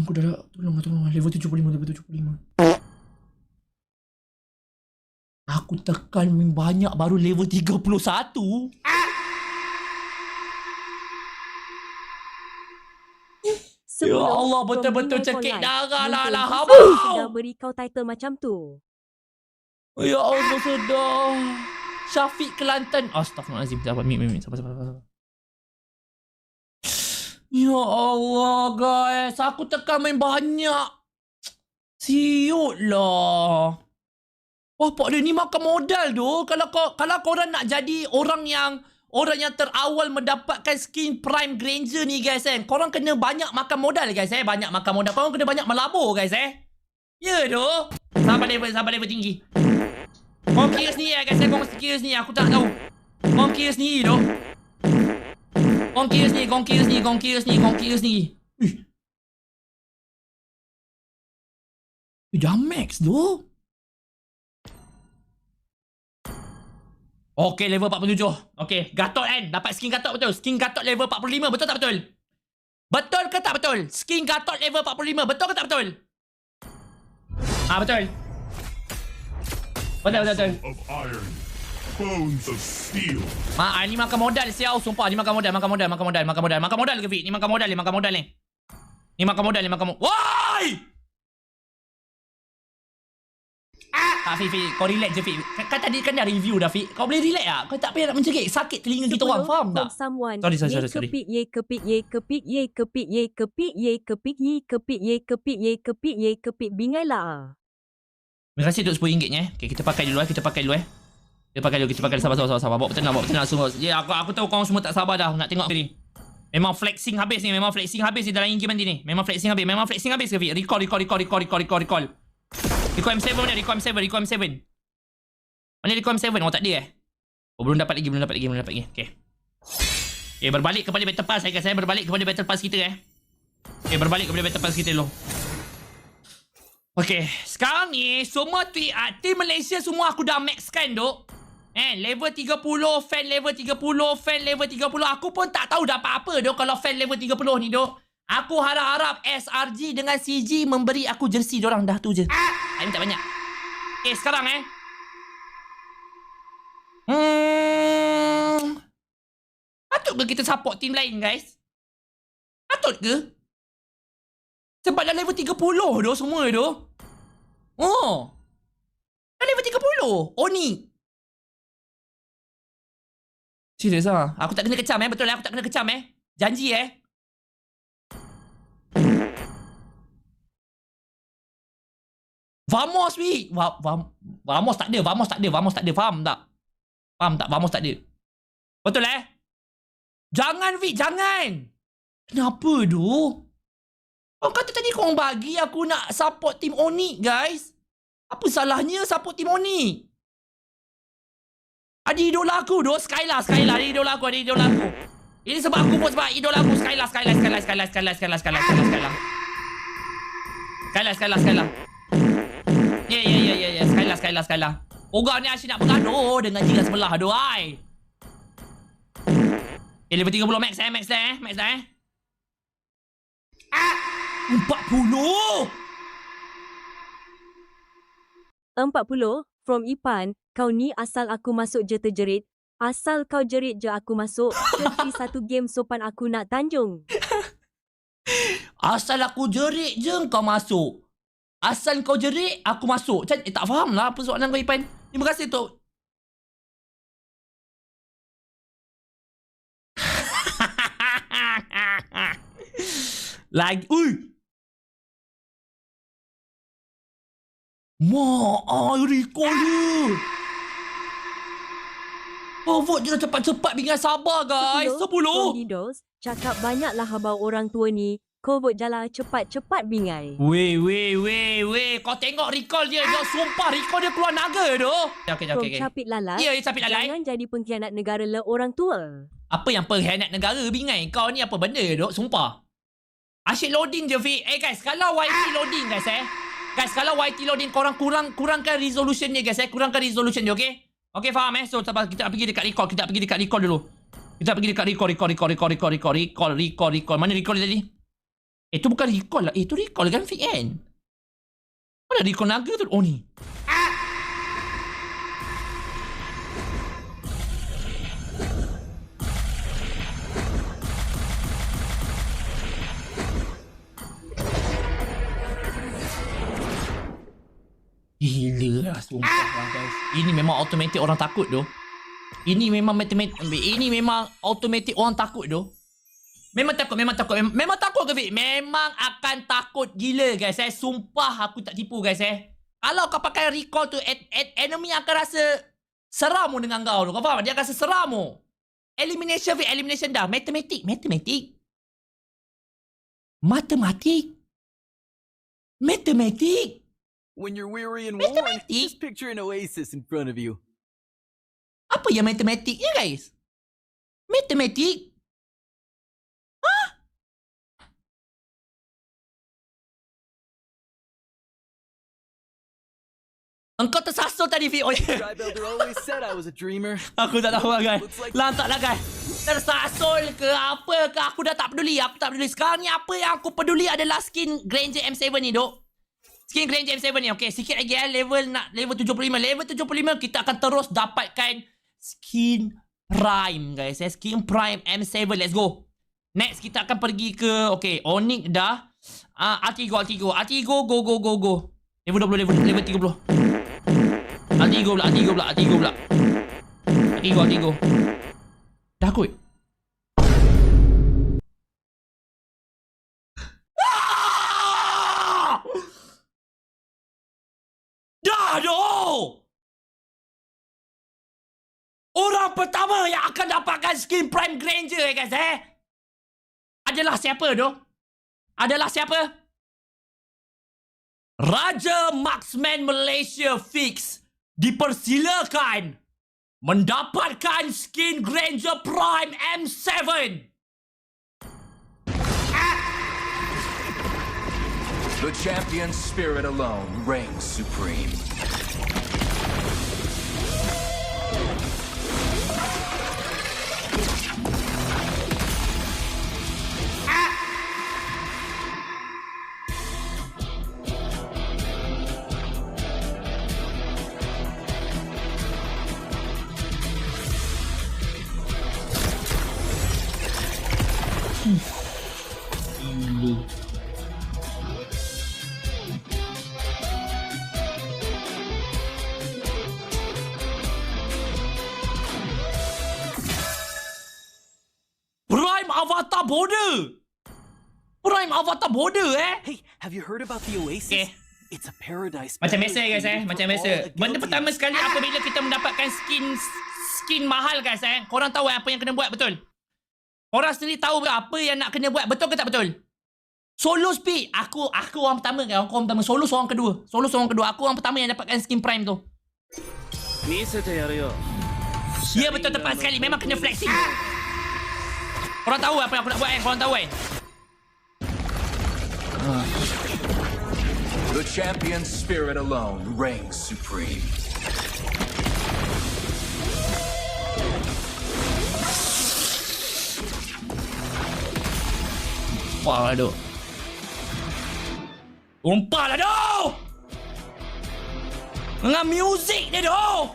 Aku dah tolong. Level 75. Aku tekan banyak baru level 31. Ya Allah, betul-betul cekik darah lah habis. Sudah beri kau title macam tu. Ya Allah, sudah. Syafiq Kelantan. Astaghfirullahaladzim. Sabar. Sabar. Ya Allah, guys. Aku tekan banyak. Siut lah. Wah, Pak dia ni makan modal tu. Kalau korang nak jadi orang yang terawal mendapatkan skin Prime Granger ni, guys, korang kena banyak makan modal, guys, banyak makan modal. Korang kena banyak melabur, guys, Ya tu. Sabar level tinggi. Korang kira sendiri, guys, korang mesti kira sendiri. Aku tak tahu. Korang kira sendiri tu. Korang kira sendiri. Dah max tu. Okay, level 47. Okay, Gatot kan? Dapat skin Gatot betul. Skin Gatot level 45. Betul tak betul? Betul ke tak betul? Skin Gatot level 45. Betul ke tak betul? Betul. Betul. Bones of steel. Ni makan modal siau. Sumpah, ni makan modal ke Fik? Ni makan modal ni. Ni makan modal. Woi! Fik, kau relax je, Fik. Kan tadi kan dah review dah, Fik. Kau boleh relax tak? Kau tak payah nak mencekik. Sakit telinga kita orang, faham tak? Sorry. Kepik bingai lah. Terima kasih untuk RM10 Okay, kita pakai dulu. Kita pakai dulu. Sabar. Bawa tenang semua. Ya, aku tahu korang semua tak sabar dah nak tengok ni. Memang flexing habis ni dalam game nanti ni. Memang flexing habis ke, Fik? Recall. Recall M7 mana? Recall M7. Mana Recall M7? Oh, tak ada belum dapat lagi. Okay. Berbalik kepada Battle Pass, guys. Berbalik kepada Battle Pass kita, berbalik kepada Battle Pass kita dulu. Okay, sekarang ni semua team Malaysia semua aku dah max kan, duk. Level 30, fan level 30. Aku pun tak tahu dapat apa, duk, kalau fan level 30 ni, duk. Aku harap-harap SRG dengan CG memberi aku jersey diorang. Dah tu je. Ini tak banyak. Okay, sekarang patut ke kita support team lain, guys? Patut ke? Sebab dah level 30 doh semua doh. Oh. Dah level 30. Oni. Serius lah. Aku tak kena kecam, betul aku tak kena kecam, Janji, Vamos, Fik. Vamos tak ada. Faham tak? Vamos tak ada. Betul, Jangan, Fik. Jangan. Kenapa, doh? Kau kata tadi korang bagi aku nak support tim Onyx, guys. Apa salahnya support tim Onyx? Ada idola aku, doh. Skylar. Ada idola aku. Ini sebab aku buat sebab idola aku. Skylar. Ya. Skylar. Orang ni asyik nak bergaduh dengan jiran sebelah, doh, ai. Level 30 max dah. 40 from Ipan. Kau ni asal aku masuk je terjerit. Asal kau jerit je aku masuk. Setiap satu game sopan aku nak tanjung. Asal aku jerit je kau masuk. Asal kau jerit aku masuk. Tak faham lah apa soalan kau, Ipan. Terima kasih tu. Lagi. Recall dia. Vote je cepat-cepat dengan sabar, guys. 10. Idols, cakap banyaklah habau orang tua ni. Kau vote jalan cepat-cepat bingai. Weh. Kau tengok recall dia. Dia sumpah recall dia keluar naga tu. Okay. Capit lalai. Ya, capit lalai. Jangan jadi pengkhianat negara le orang tua. Apa yang pengkhianat negara, bingai? Kau ni apa benda, duk? Sumpah. Asyik loading je, Fik. Guys, kalau YT loading, guys, Guys, kalau YT loading, korang kurangkan resolution dia, guys, Kurangkan resolution dia, okay? Okay, faham, So, kita pergi dekat recall. Dulu. Kita pergi dekat recall. Mana recall dia tadi? Tu bukan recall lah. Tu recall kan Fik kan? Mana recall naga tu? Oh ni. Gila lah, sumpah lah guys. Ini memang automatic orang takut tu. Ini memang automatic orang takut tu. Memang takut ke Fik? Memang akan takut gila guys Sumpah aku tak tipu guys Kalau kau pakai recall tu, enemy akan rasa seram dengan kau tu. Kau faham? Dia akan rasa seram tu. Elimination Fik, elimination dah. Matematik. When you're weary and worn, Matematik? just picture an oasis in front of you. Apa yang matematiknya guys? Matematik? Engkau tersasul tadi, Fik. Oh, Dry Builder always said I was a dreamer. aku tak tahu lah, guys. Lantak lah, guys. Tersasul ke apa ke, aku dah tak peduli. Aku tak peduli. Sekarang ni apa yang aku peduli adalah skin Granger M7 ni, dok. Skin Granger M7 ni. Okay, sikit lagi level 75. Level 75, kita akan terus dapatkan skin Prime, guys. Skin Prime M7. Let's go. Next, kita akan pergi ke... Okay, Onyx dah. Artigo. Go. Level 20, level 30. Artigo pula. Artigo. Dah kot. Dah doh! Orang pertama yang akan dapatkan skin Prime Granger guys adalah siapa doh? Raja Marksman Malaysia Fix dipersilakan mendapatkan skin Granger Prime M7. The champion's spirit alone reigns supreme. Prime Avatar Border Hey, have you heard about the oasis? Okay. It's a paradise. Macam biasa paradise guys for Macam all biasa. the Benda guilty. pertama sekali apabila kita mendapatkan skin mahal guys korang tahu apa yang kena buat betul? Korang sendiri tahu apa yang nak kena buat, betul ke tak betul? Solo speed. Aku orang pertama kan. Aku orang pertama. Solo seorang kedua. Aku orang pertama yang dapatkan skin Prime tu. Ya betul, tepat sekali. Memang kena flexing. Korang tahu apa yang aku nak buat kan? Korang tahu kan? The champion's spirit alone reigns supreme. Wah, aduh. Umpah lah, doh! Dengan muzik dia, doh!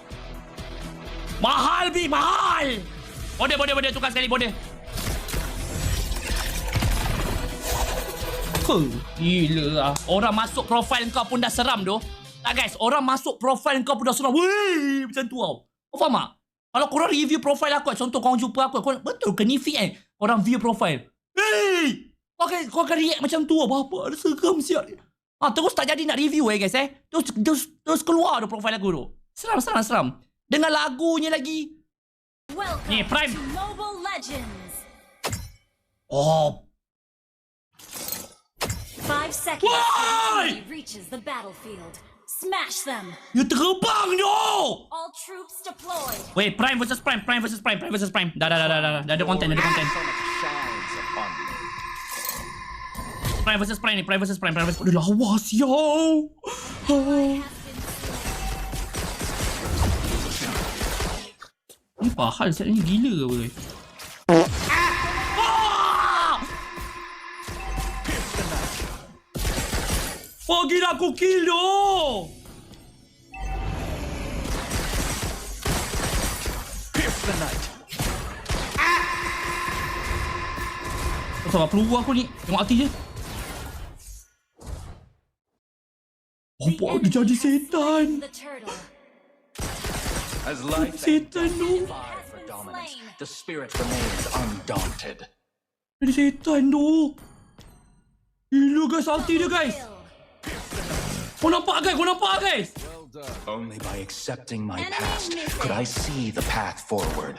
Mahal, Bi, mahal! Border, tukar sekali, border. Gila lah. Orang masuk profile kau pun dah seram, doh. Tak, guys? Orang masuk profile kau pun dah seram. Weh! Macam tu, tau. Kau faham tak? Kalau korang review profile aku, contoh korang jumpa aku, betul ke ni fit kan? Korang view profile. Hey! Kau akan react macam tu, apa-apa. Ada seram siap. Terus tak jadi nak review guys Terus keluar tu profile aku tu. Seram. Dengan lagunya lagi. Welcome Ni, Prime. to Mobile Legends. Oh. 5 seconds Why? until he reaches the battlefield. Smash them. Dia terbang tu. All troops deployed. Wait, Prime versus Prime. Dah ada konten. Shines upon me. Prime versus Prime. Dia lawa siau. Ni pahal set ni gila ke apa guys? Gila aku kill doh. Pierce the night. Sabar peluru aku ni. Tengok hati je. Dia jadi setan. The turtle. As life and Setan death tu. vie for dominance, the spirit remains undaunted. Jadi setan tu. Gila guys, ulti dia guys. Kau nampak guys? Only by accepting my Enemy past missing. could I see the path forward.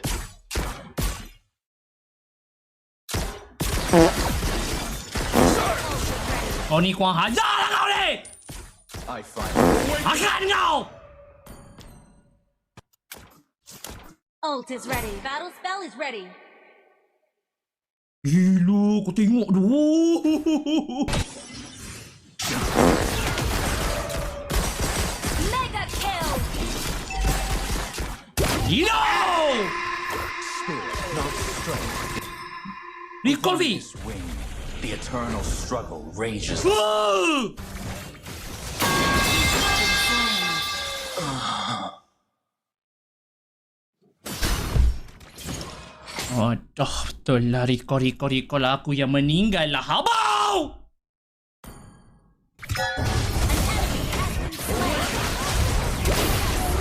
Kau ni kurang hajar lah kau ni. I find a way. Akan kau. Ult is ready. Battle spell is ready. Gila, kau tengok dulu. Mega kill. Gila. Spirit, not strength. Recall V. This wing, the eternal struggle rages. Aduh, betul lah Rico lah aku yang meninggal lah. Habau!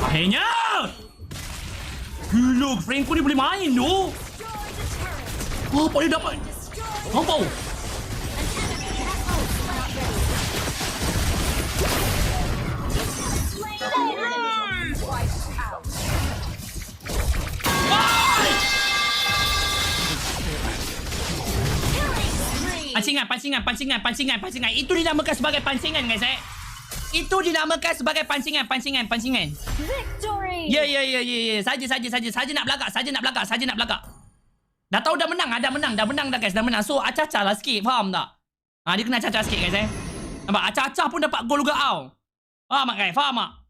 Akhirnya! Gila, Franco ni boleh main tu. Apa dia dapat? Apa? Pancingan. Itu dinamakan sebagai pancingan guys Itu dinamakan sebagai pancingan. Victory. Ya. Saja nak belagak. Dah tahu dah menang dah guys, dah menang. So acah-acah lah sikit, faham tak? Dia kena acah-acah sikit guys Nampak acah-acah pun dapat gol juga tau. Faham tak guys? Faham tak?